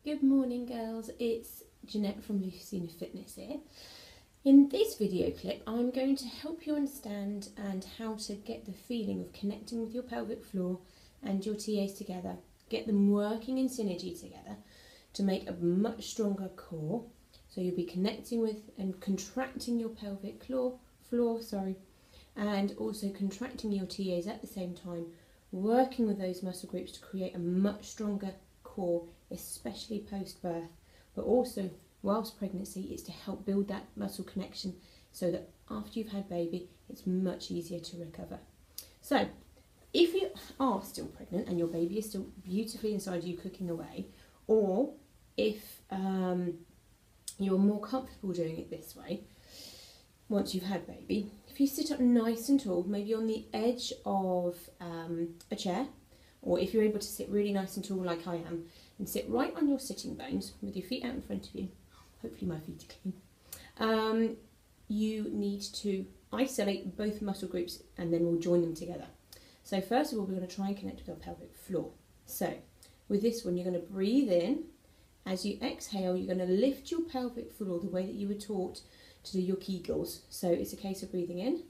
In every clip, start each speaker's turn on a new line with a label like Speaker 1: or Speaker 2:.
Speaker 1: Good morning girls, it's Jeanette from Lucina Fitness here. In this video clip I'm going to help you understand and how to get the feeling of connecting with your pelvic floor and your TAs together, get them working in synergy together to make a much stronger core. So you'll be connecting with and contracting your pelvic floor, and also contracting your TAs at the same time, working with those muscle groups to create a much stronger core, especially post-birth, but also whilst pregnancy. It's to help build that muscle connection so that after you've had baby it's much easier to recover. So if you are still pregnant and your baby is still beautifully inside you cooking away, or if you're more comfortable doing it this way once you've had baby, if you sit up nice and tall, maybe on the edge of a chair, or if you're able to sit really nice and tall like I am, and sit right on your sitting bones with your feet out in front of you, hopefully my feet are clean, you need to isolate both muscle groups and then we'll join them together. So first of all, we're going to try and connect with our pelvic floor. So with this one, you're going to breathe in. As you exhale, you're going to lift your pelvic floor the way that you were taught to do your Kegels. So it's a case of breathing in,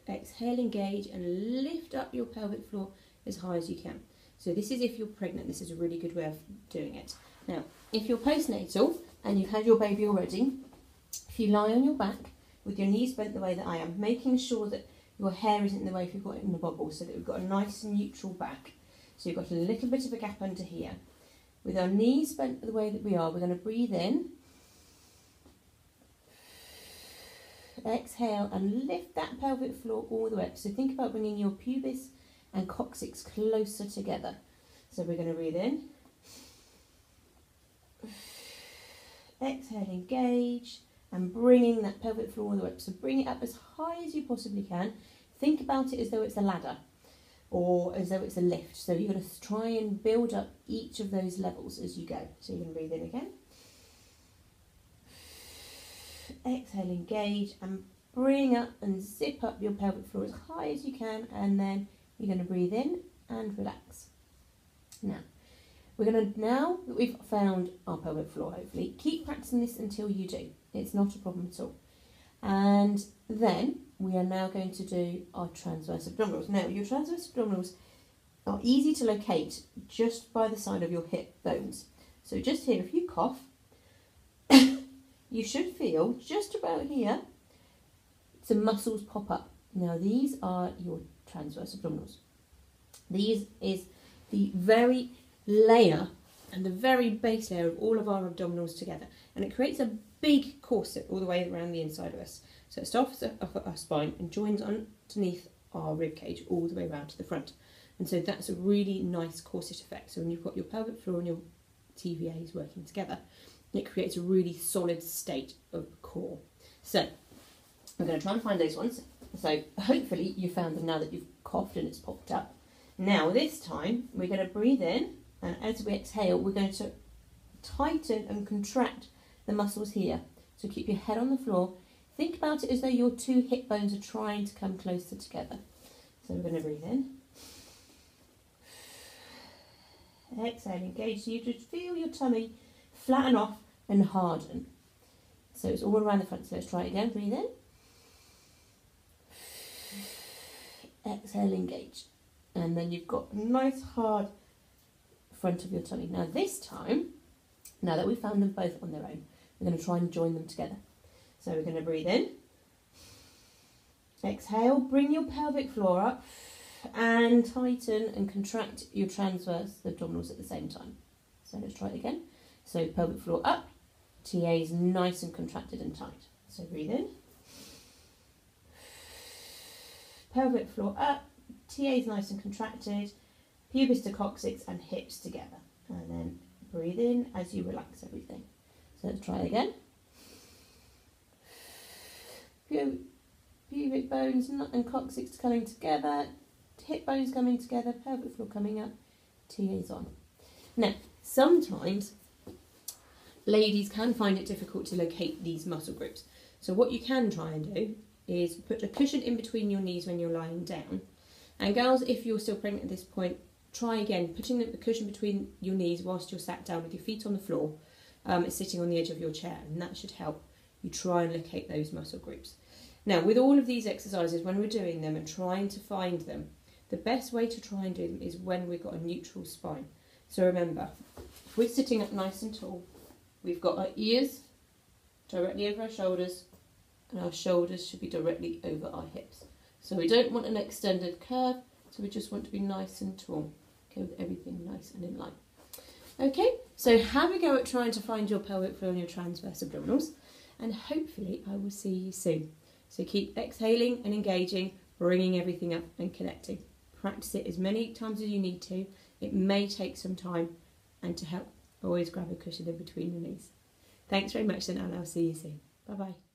Speaker 1: exhale, engage, and lift up your pelvic floor as high as you can. So this is if you're pregnant, this is a really good way of doing it. Now, if you're postnatal and you've had your baby already, if you lie on your back with your knees bent the way that I am, making sure that your hair isn't in the way if you've got it in a bobble, so that we've got a nice neutral back. So you've got a little bit of a gap under here. With our knees bent the way that we are, we're going to breathe in, exhale, and lift that pelvic floor all the way up. So think about bringing your pubis and coccyx closer together. So we're going to breathe in, exhale, engage, and bringing that pelvic floor all the way up. So bring it up as high as you possibly can. Think about it as though it's a ladder or as though it's a lift. So you're going to try and build up each of those levels as you go. So you're going to breathe in again, exhale, engage, and bring up and zip up your pelvic floor as high as you can, and then you're going to breathe in and relax. Now that we've found our pelvic floor, hopefully, keep practicing this until you do. It's not a problem at all. And then we are now going to do our transverse abdominals. Now, your transverse abdominals are easy to locate just by the side of your hip bones. So just here, if you cough, you should feel just about here some muscles pop up. Now, these are your transverse abdominals. These is the very layer and the very base layer of all of our abdominals together, and it creates a big corset all the way around the inside of us. So it starts off at our spine and joins underneath our rib cage all the way around to the front, and so that's a really nice corset effect. So when you've got your pelvic floor and your TVAs working together, it creates a really solid state of core. So I'm going to try and find those ones. So hopefully you found them now that you've coughed and it's popped up. Now this time we're going to breathe in, and as we exhale we're going to tighten and contract the muscles here. So keep your head on the floor. Think about it as though your two hip bones are trying to come closer together. So we're going to breathe in, exhale, engage. So you just feel your tummy flatten off and harden. So it's all around the front. So let's try it again. Breathe in, exhale, engage, and then you've got a nice hard front of your tummy. Now this time, now that we've found them both on their own, we're going to try and join them together. So we're going to breathe in, exhale, bring your pelvic floor up, and tighten and contract your transverse abdominals at the same time. So let's try it again. So pelvic floor up, TAs nice and contracted and tight. So breathe in, pelvic floor up, TAs nice and contracted, pubis to coccyx and hips together. And then breathe in as you relax everything. So let's try again. Pubic bones and coccyx coming together, hip bones coming together, pelvic floor coming up, TAs on. Now, sometimes ladies can find it difficult to locate these muscle groups. So what you can try and do is put a cushion in between your knees when you're lying down. And girls, if you're still pregnant at this point, try again, putting the cushion between your knees whilst you're sat down with your feet on the floor. It's sitting on the edge of your chair, and that should help you try and locate those muscle groups. Now, with all of these exercises, when we're doing them and trying to find them, the best way to try and do them is when we've got a neutral spine. So remember, if we're sitting up nice and tall, we've got our ears directly over our shoulders, and our shoulders should be directly over our hips. So we don't want an extended curve, so we just want to be nice and tall. Okay, with everything nice and in line. Okay, so have a go at trying to find your pelvic floor and your transverse abdominals, and hopefully I will see you soon. So keep exhaling and engaging, bringing everything up and connecting. Practice it as many times as you need to. It may take some time, and to help, always grab a cushion in between your knees. Thanks very much then, and I'll see you soon. Bye bye.